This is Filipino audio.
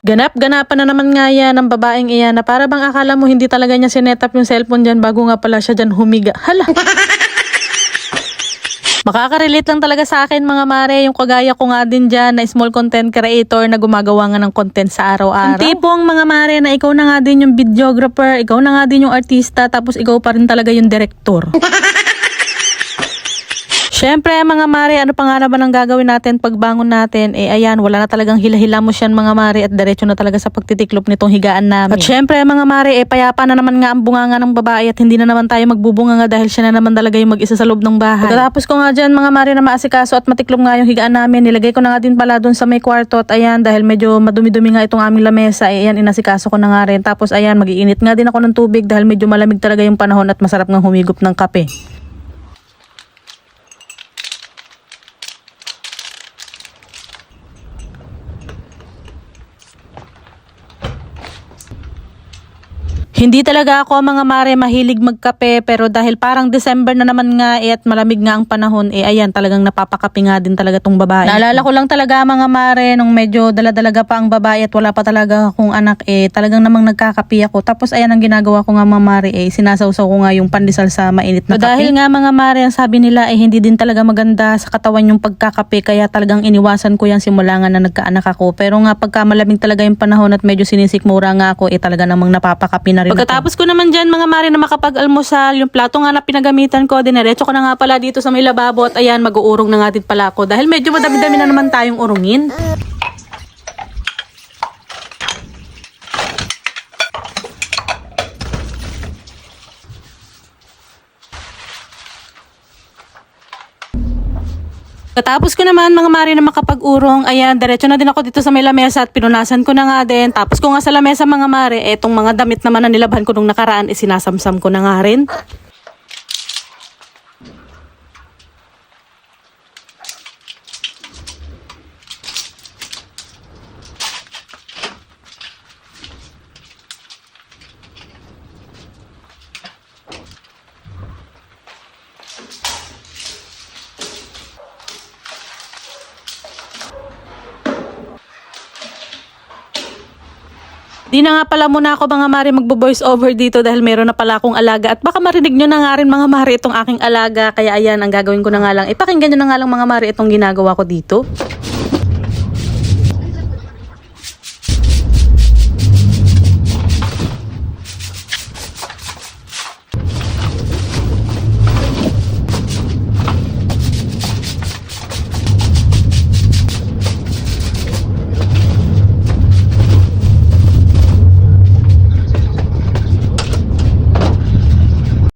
Ganap-ganapan na naman nga yan ng babaeng iyan na para bang akala mo hindi talaga niya sinetap yung cellphone dyan bago nga pala siya dyan humiga. Hala! Makaka-relate lang talaga sa akin mga mare, yung kagaya ko nga din dyan na small content creator na gumagawa nga ng content sa araw-araw. Yung tipong mga mare na ikaw na nga din yung videographer, ikaw na nga din yung artista, tapos ikaw pa rin talaga yung director. Syempre mga mare, ano pa nga naman ang gagawin natin pagbangon natin? Eh ayan, wala na talagang hila-hilamos yan mga mare at diretso na talaga sa pagtitiklop nitong higaan namin. At syempre mga mare, payapa na naman nga ang bunganga ng babae at hindi na naman tayo magbubunganga dahil siya na naman talaga yung mag-isa sa loob ng bahay. Pagkatapos ko nga dyan mga mare na maasikaso at matiklop nga yung higaan namin, nilagay ko na nga din pala dun sa may kwarto at ayan, dahil medyo madumi-dumi nga itong aming lamesa, ayan, inasikaso ko na nga rin. Tapos ayan, mag-iinit nga din ako ng tubig dahil medyo malamig talaga yung panahon at masarap nga humigop ng kape. Hindi talaga ako mga mare mahilig magkape pero dahil parang December na naman nga at malamig nga ang panahon ayan talagang napapakape nga din talaga tong babae. Naalala ko lang talaga mga mare nung medyo daladalaga pa ang babae at wala pa talaga akong anak talagang namang nagkakape ako. Tapos ayan ang ginagawa ko nga mga mare sinasawsaw ko nga yung pandesal sa mainit na kape. Dahil nga mga mare ang sabi nila hindi din talaga maganda sa katawan yung pagkakape kaya talagang iniwasan ko yan simula nga na nagkaanak ako. Pero nga pagka malamig talaga yung panahon at medyo sinisikmura nga ako talaga namang napapakape na rin. Pagkatapos ko naman dyan mga mare na makapag-almusal, yung plato nga na pinagamitan ko, dinerecho ko na nga pala dito sa may lababo at ayan, mag-uurong na nga din pala ako dahil medyo madami-dami na naman tayong urungin. Katapos ko naman mga mare na makapag-urong, ayan, diretso na din ako dito sa may lamesa at pinunasan ko na nga din. Tapos ko nga sa lamesa mga mare, etong mga damit naman na nilabhan ko nung nakaraan, sinasamsam ko na nga rin. Di na nga pala muna ako mga mare magbo-voice over dito dahil meron na pala akong alaga at baka marinig nyo na nga rin mga mare itong aking alaga. Kaya ayan, ang gagawin ko na nga lang, ipakinggan nyo na nga lang mga mare itong ginagawa ko dito.